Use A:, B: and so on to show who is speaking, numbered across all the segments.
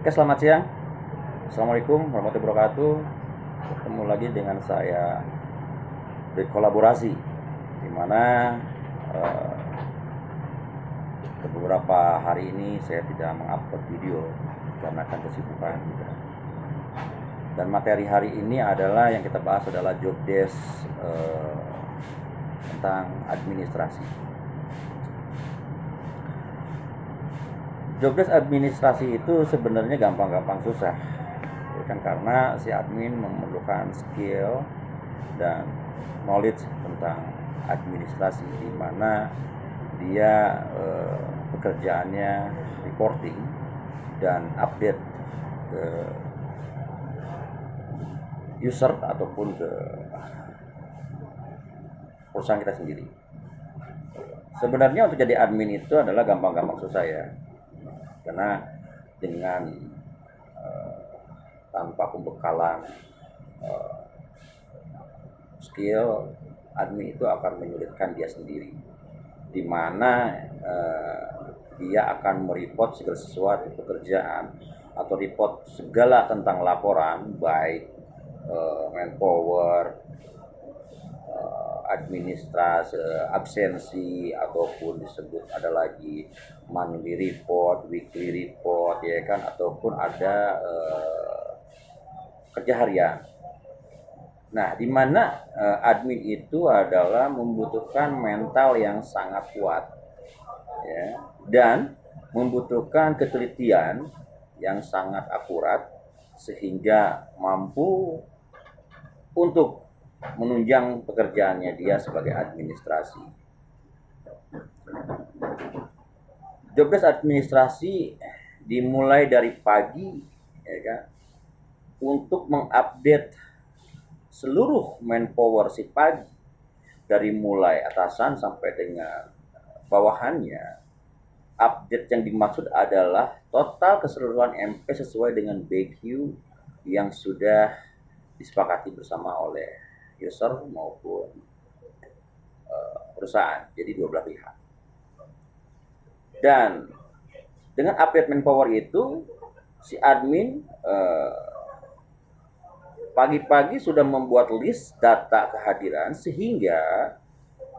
A: Oke, selamat siang. Assalamualaikum warahmatullahi wabarakatuh. Ketemu lagi dengan saya berkolaborasi, di mana eh, beberapa hari ini saya tidak mengupload video karena akan kesibukan. Gitu. Dan materi hari ini adalah yang kita bahas adalah job desk tentang administrasi. Job desk administrasi itu sebenarnya gampang-gampang susah, ya kan, karena si admin memerlukan skill dan knowledge tentang administrasi, di mana dia pekerjaannya reporting dan update ke user ataupun ke perusahaan kita sendiri. Sebenarnya untuk jadi admin itu adalah gampang-gampang susah ya, karena dengan tanpa pembekalan skill, admin itu akan menyulitkan dia sendiri, di mana dia akan mereport segala sesuatu pekerjaan atau report segala tentang laporan, baik manpower, administrasi, absensi, ataupun disebut ada lagi monthly report, weekly report, ya kan, ataupun ada kerja harian. Nah, di mana admin itu adalah membutuhkan mental yang sangat kuat, ya, dan membutuhkan ketelitian yang sangat akurat sehingga mampu untuk menunjang pekerjaannya dia sebagai administrasi. Jobdesk administrasi dimulai dari pagi, ya kan, untuk mengupdate seluruh manpower si pagi, dari mulai atasan sampai dengan bawahannya. Update yang dimaksud adalah total keseluruhan MP sesuai dengan BQ yang sudah disepakati bersama oleh user maupun perusahaan, jadi dua belah pihak. Dan dengan update manpower itu, si admin pagi-pagi sudah membuat list data kehadiran, sehingga,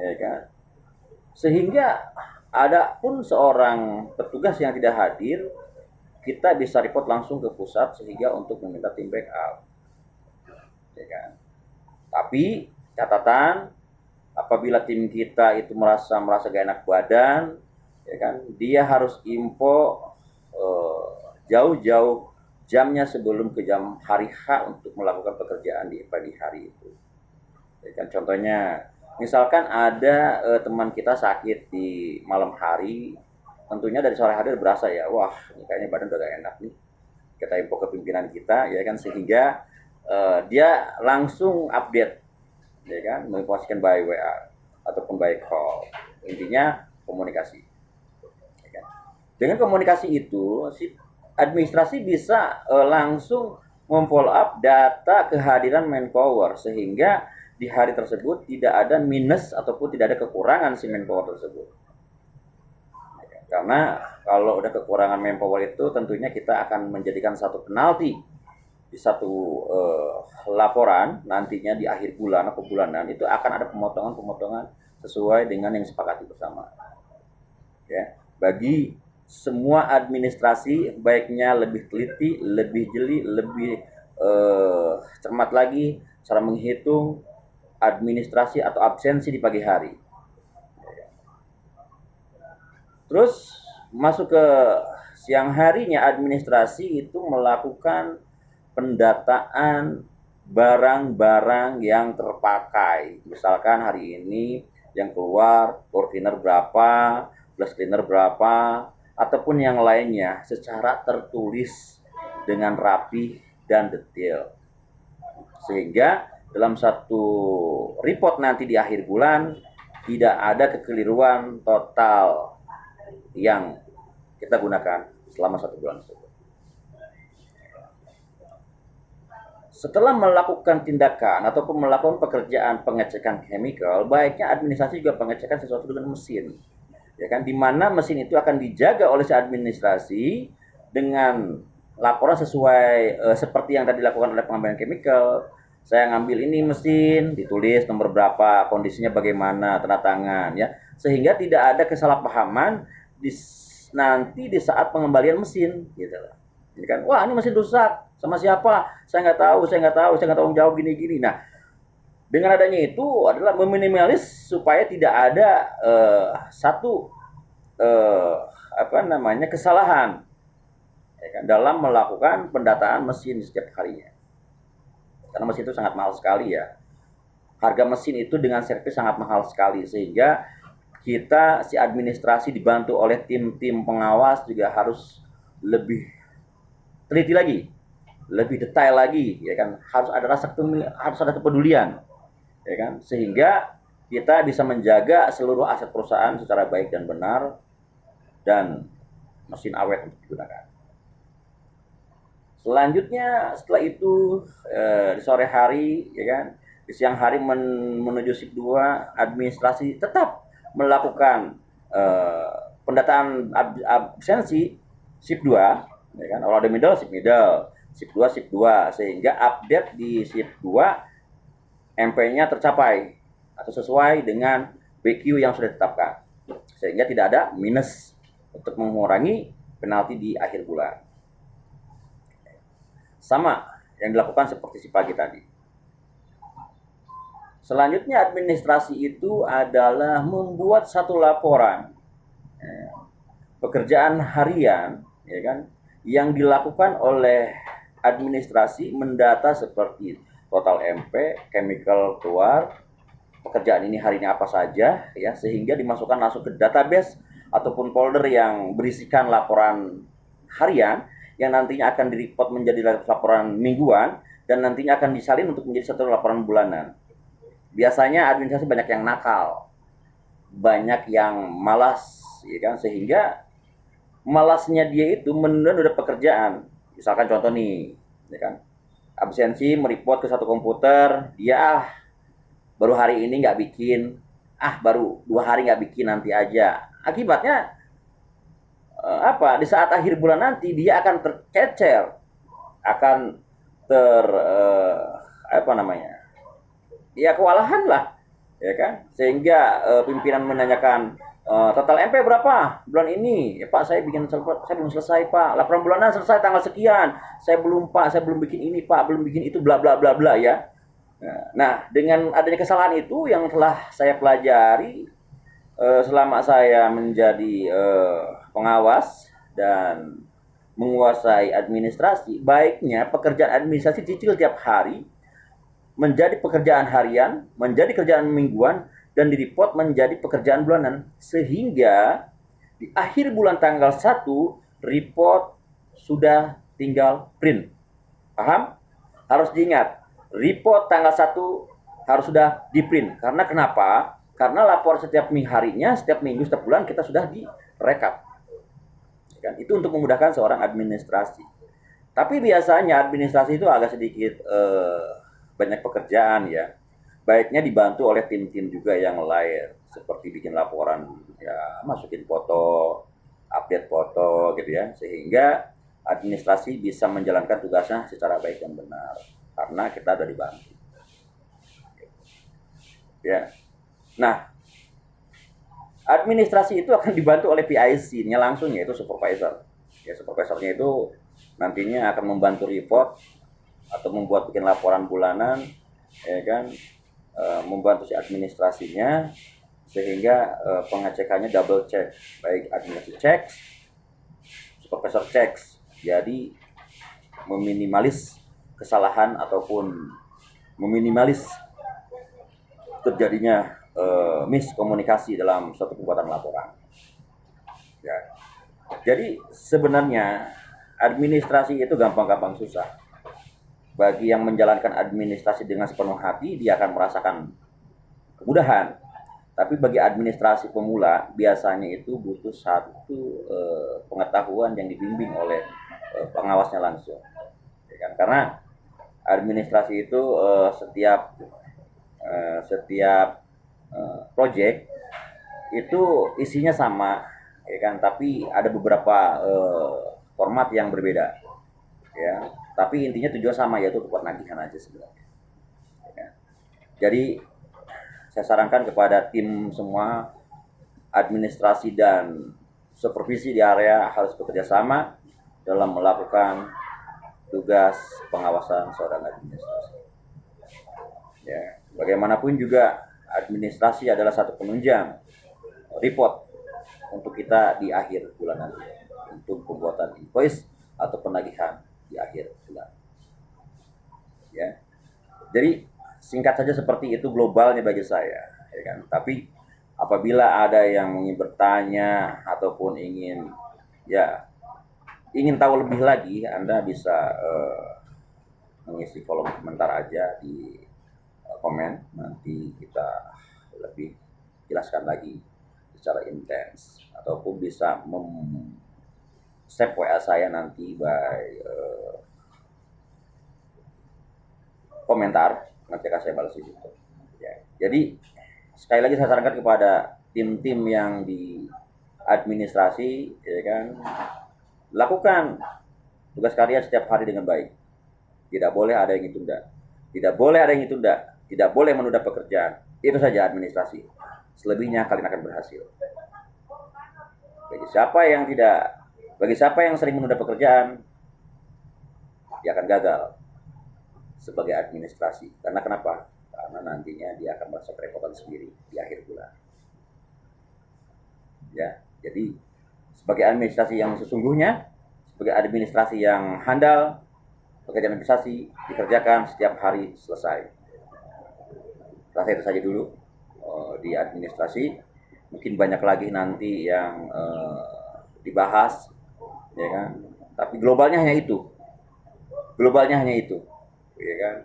A: ya kan, sehingga ada pun seorang petugas yang tidak hadir, kita bisa report langsung ke pusat sehingga untuk meminta tim backup, ya kan. Tapi catatan, apabila tim kita itu merasa gak enak badan, ya kan, dia harus info jauh-jauh jamnya sebelum ke jam hari H untuk melakukan pekerjaan di pagi hari itu. Ya kan, contohnya, misalkan ada teman kita sakit di malam hari, tentunya dari sore hari berasa ya, wah ini kayaknya badan udah gak enak nih. Kita info ke pimpinan kita, ya kan, sehingga dia langsung update, ya kan, menginformasikan by WA ataupun by call. Intinya komunikasi, ya kan. Dengan komunikasi itu, si administrasi bisa langsung memfollow up data kehadiran manpower, sehingga di hari tersebut tidak ada minus ataupun tidak ada kekurangan si manpower tersebut. Karena kalau udah kekurangan manpower itu, tentunya kita akan menjadikan satu penalti di satu laporan nantinya di akhir bulan atau bulanan, itu akan ada pemotongan sesuai dengan yang disepakati bersama. Ya, bagi semua administrasi baiknya lebih teliti, lebih jeli, lebih cermat lagi cara menghitung administrasi atau absensi di pagi hari. Terus masuk ke siang harinya, administrasi itu melakukan pendataan barang-barang yang terpakai. Misalkan hari ini yang keluar door cleaner berapa, glass cleaner berapa, ataupun yang lainnya secara tertulis dengan rapi dan detail. Sehingga dalam satu report nanti di akhir bulan tidak ada kekeliruan total yang kita gunakan selama satu bulan tersebut. Setelah melakukan tindakan ataupun melakukan pekerjaan pengecekan chemical, baiknya administrasi juga pengecekan sesuatu dengan mesin, ya kan, di mana mesin itu akan dijaga oleh si administrasi dengan laporan sesuai seperti yang tadi dilakukan oleh pengambilan chemical. Saya ngambil ini mesin, ditulis nomor berapa, kondisinya bagaimana, tanda tangan ya, sehingga tidak ada kesalahpahaman nanti di saat pengembalian mesin gitu. Ini kan, wah ini mesin rusak, sama siapa? Saya nggak tahu, saya nggak tanggung jawab gini-gini. Nah, dengan adanya itu adalah meminimalis supaya tidak ada satu kesalahan ya kan, dalam melakukan pendataan mesin setiap harinya. Karena mesin itu sangat mahal sekali ya. Harga mesin itu dengan servis sangat mahal sekali, sehingga kita si administrasi dibantu oleh tim-tim pengawas juga harus lebih teliti lagi, lebih detail lagi ya kan. Harus ada kepedulian ya kan, sehingga kita bisa menjaga seluruh aset perusahaan secara baik dan benar dan mesin awet untuk digunakan. Selanjutnya setelah itu di sore hari ya kan, di siang hari menuju shift 2, administrasi tetap melakukan pendataan absensi shift 2 ya kan. Kalau ada middle, shift 2 sehingga update di shift 2 MP-nya tercapai atau sesuai dengan BQ yang sudah ditetapkan, sehingga tidak ada minus untuk mengurangi penalti di akhir bulan. Sama yang dilakukan seperti si pagi tadi. Selanjutnya administrasi itu adalah membuat satu laporan pekerjaan harian ya kan, yang dilakukan oleh administrasi, mendata seperti total MP, chemical keluar, pekerjaan ini hari ini apa saja ya, sehingga dimasukkan langsung ke database ataupun folder yang berisikan laporan harian yang nantinya akan direport menjadi laporan mingguan dan nantinya akan disalin untuk menjadi satu laporan bulanan. Biasanya administrasi banyak yang nakal, banyak yang malas ya kan, sehingga malasnya dia itu menunda pekerjaan. Misalkan contoh nih ya kan, absensi mereport ke satu komputer, dia baru hari ini nggak bikin, baru 2 hari nggak bikin, nanti aja. Akibatnya di saat akhir bulan nanti dia akan tercecer, akan kewalahan lah ya kan, sehingga pimpinan menanyakan total MP berapa bulan ini ya Pak, saya belum selesai Pak, laporan bulanan selesai tanggal sekian, saya belum bikin ini Pak, belum bikin itu, bla bla bla bla ya. Nah, dengan adanya kesalahan itu yang telah saya pelajari selama saya menjadi pengawas dan menguasai administrasi, baiknya pekerjaan administrasi dicicil tiap hari menjadi pekerjaan harian, menjadi kerjaan mingguan, dan direport menjadi pekerjaan bulanan, sehingga di akhir bulan tanggal 1 report sudah tinggal print. Paham? Harus diingat, report tanggal 1 harus sudah di print. Karena kenapa? Karena lapor setiap harinya, setiap minggu, setiap bulan kita sudah direkap. Itu untuk memudahkan seorang administrasi. Tapi biasanya administrasi itu agak sedikit banyak pekerjaan ya. Baiknya dibantu oleh tim-tim juga yang lain, seperti bikin laporan ya, masukin foto, update foto gitu ya, sehingga administrasi bisa menjalankan tugasnya secara baik dan benar karena kita sudah dibantu. Ya. Nah, administrasi itu akan dibantu oleh PIC-nya langsung, yaitu supervisor. Ya, supervisornya itu nantinya akan membantu report atau bikin laporan bulanan, ya kan, membantu si administrasinya sehingga pengecekannya double check, baik administrasi check, supervisor check, jadi meminimalis kesalahan ataupun meminimalis terjadinya miskomunikasi dalam suatu pembuatan laporan. Ya. Jadi sebenarnya administrasi itu gampang-gampang susah. Bagi yang menjalankan administrasi dengan sepenuh hati, dia akan merasakan kemudahan. Tapi bagi administrasi pemula, biasanya itu butuh satu pengetahuan yang dibimbing oleh pengawasnya langsung. Ya kan? Karena administrasi itu setiap project itu isinya sama, ya kan? Tapi ada beberapa format yang berbeda. ya. Tapi intinya tujuan sama, yaitu untuk penagihan aja sebenarnya. Ya. Jadi saya sarankan kepada tim semua, administrasi dan supervisi di area harus bekerja sama dalam melakukan tugas pengawasan seorang administrasi. Ya, bagaimanapun juga administrasi adalah satu penunjang report untuk kita di akhir bulan nanti, untuk pembuatan invoice atau penagihan di akhir bulan. Ya, jadi singkat saja seperti itu globalnya bagi saya, ya kan. Tapi apabila ada yang ingin bertanya ataupun ingin tahu lebih lagi, Anda bisa mengisi kolom komentar aja di komen, nanti kita lebih jelaskan lagi secara intens, ataupun bisa save WA saya nanti by komentar, nanti akan saya balas di situ. Ya. Jadi sekali lagi saya sarankan kepada tim-tim yang di administrasi, ya kan, lakukan tugas kalian setiap hari dengan baik. Tidak boleh ada yang ditunda. Tidak boleh ada yang ditunda. Tidak boleh menunda pekerjaan. Itu saja administrasi. Selebihnya kalian akan berhasil. Bagi siapa yang sering menunda pekerjaan, dia akan gagal sebagai administrasi. Karena kenapa? Karena nantinya dia akan merasa kerepotan sendiri di akhir bulan. Ya, jadi sebagai administrasi yang sesungguhnya, sebagai administrasi yang handal, pekerjaan administrasi dikerjakan setiap hari selesai. Rasa itu saja dulu di administrasi. Mungkin banyak lagi nanti yang dibahas, ya kan. Tapi globalnya hanya itu. Ya kan.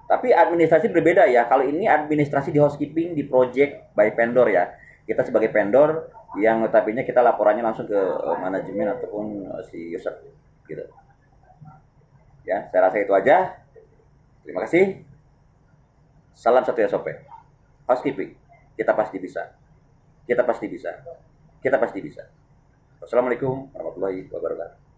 A: Tapi administrasi berbeda ya. Kalau ini administrasi di housekeeping, di project by vendor ya. Kita sebagai vendor yang notabene kita laporannya langsung ke manajemen ataupun si user gitu. Ya, saya rasa itu aja. Terima kasih. Salam satu SOP. Housekeeping. Kita pasti bisa. Kita pasti bisa. Kita pasti bisa. Wassalamualaikum warahmatullahi wabarakatuh.